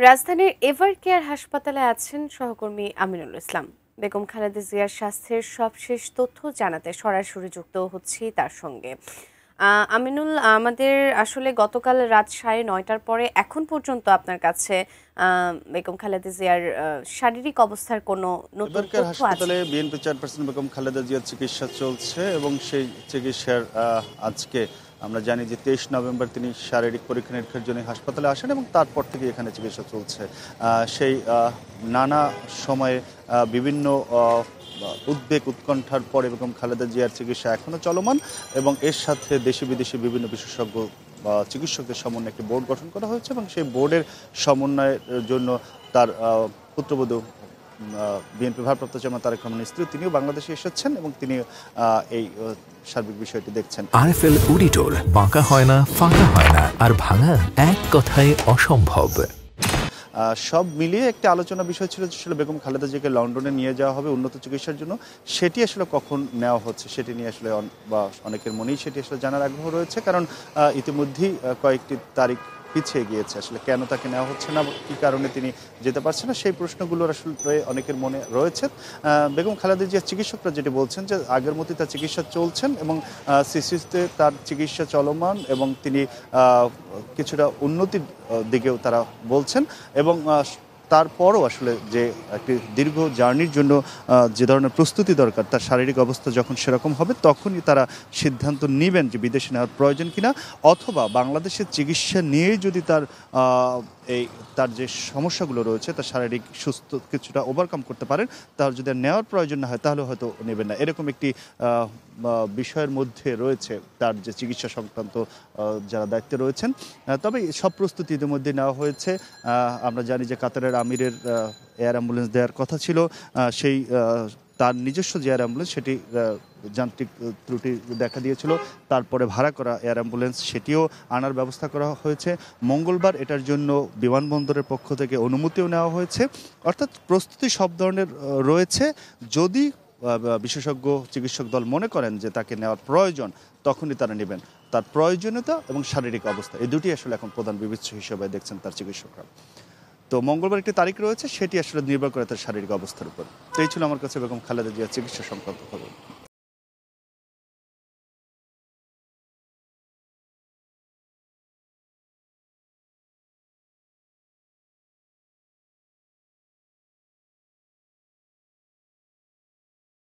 রাজধানীর ever care হাসপাতালে আছেন সহকর্মী আমিনুল ইসলাম। বেগম খালেদা জিয়ার স্বাস্থ্যের সবশেষ তথ্য জানাতে সরাসরি যুক্ত হচ্ছি তার সঙ্গে। আমিনুল, আমাদের আসলে গতকাল রাত 9:30টার পরে এখন পর্যন্ত আপনার কাছে বেগম খালেদা জিয়ার শারীরিক অবস্থার কোনো নতুন এভার কেয়ার তথ্য আছে? হাসপাতালে বিএনপি চেয়ারপারসন বেগম খালেদা জিয়ার চিকিৎসা চলছে এবং সেই চিকিৎসার আজকে আমরা জানি যে 23 নভেম্বর তিনি শারীরিক পরীক্ষা নিরীক্ষার জন্য হাসপাতালে আসেন এবং তারপর থেকে এখানে চিকিৎসা চলছে। সেই নানা সময়ে বিভিন্ন উদ্বেগ উৎকণ্ঠার পরে বেগম খালেদা জিয়ার চিকিৎসা এখনও চলমান এবং এর সাথে দেশি বিদেশি বিভিন্ন বিশেষজ্ঞ বা চিকিৎসকদের সমন্বয়ে একটি বোর্ড গঠন করা হয়েছে এবং সেই বোর্ডের সমন্বয়ের জন্য তার পুত্রবধূ বিএনপি ভারপ্রাপ্ত চেয়ারম্যান তারেক রহমানের স্ত্রী তিনিও বাংলাদেশে এসেছেন এবং তিনি এই সার্বিক বিষয়টি দেখছেন। আরএফএল অডিটর, বাঁকা হয় না, ফাঁকা হয় না, আর ভাঙা এক কথায় অসম্ভব। সব মিলিয়ে একটি আলোচনা বিষয় ছিল যে আসলে বেগম খালেদা জিয়াকে লন্ডনে নিয়ে যাওয়া হবে উন্নত চিকিৎসার জন্য। সেটি আসলে কখন নেওয়া হচ্ছে সেটি নিয়ে আসলে বা অনেকের মনেই সেটি আসলে জানার আগ্রহ রয়েছে, কারণ ইতিমধ্যেই কয়েকটি তারিখ পিছিয়ে গিয়েছে। আসলে কেন তাকে নেওয়া হচ্ছে না, কী কারণে তিনি যেতে পারছেন না, সেই প্রশ্নগুলোর আসলে অনেকের মনে রয়েছে। বেগম খালেদা জিয়ার চিকিৎসকরা যেটি বলছেন যে আগের মতোই তার চিকিৎসা চলছেন এবং সিসিতে তার চিকিৎসা চলমান এবং তিনি কিছুটা উন্নতির দিকেও তারা বলছেন এবং তারপরও আসলে যে একটি দীর্ঘ জার্নির জন্য যে ধরনের প্রস্তুতি দরকার, তার শারীরিক অবস্থা যখন সেরকম হবে তখনই তারা সিদ্ধান্ত নেবেন যে বিদেশে নেওয়ার প্রয়োজন কিনা, অথবা বাংলাদেশের চিকিৎসা নিয়েই যদি তার যে সমস্যাগুলো রয়েছে তার শারীরিক সুস্থ কিছুটা ওভারকাম করতে পারেন, তাহলে যদি নেওয়ার প্রয়োজন না হয় তাহলে হয়তো নেবেন না। এরকম একটি বিষয়ের মধ্যে রয়েছে তার যে চিকিৎসা সংক্রান্ত যারা দায়িত্বে রয়েছেন। তবে সব প্রস্তুতি ইতিমধ্যে নেওয়া হয়েছে। আমরা জানি যে কাতারের আমিরের এয়ার অ্যাম্বুলেন্স দেওয়ার কথা ছিল, সেই তার নিজস্ব যে এয়ার অ্যাম্বুলেন্স সেটি যান্ত্রিক ত্রুটি দেখা দিয়েছিল, তারপরে ভাড়া করা এয়ার অ্যাম্বুলেন্স সেটিও আনার ব্যবস্থা করা হয়েছে। মঙ্গলবার এটার জন্য বিমানবন্দরের পক্ষ থেকে অনুমতিও নেওয়া হয়েছে। অর্থাৎ প্রস্তুতি সব ধরনের রয়েছে। যদি বিশেষজ্ঞ চিকিৎসক দল মনে করেন যে তাকে নেওয়ার প্রয়োজন, তখনই তারা নেবেন। তার প্রয়োজনীয়তা এবং শারীরিক অবস্থা এই দুটি আসলে এখন প্রধান বিবেচ্য হিসেবে দেখছেন তার চিকিৎসকরা। তো মঙ্গলবার একটি তারিখ রয়েছে, সেটি আসলে নির্ভর করে তার শারীরিক অবস্থার উপর। তো এই ছিল আমার কাছে বেগম খালেদা জিয়ার চিকিৎসা সংক্রান্ত খবর।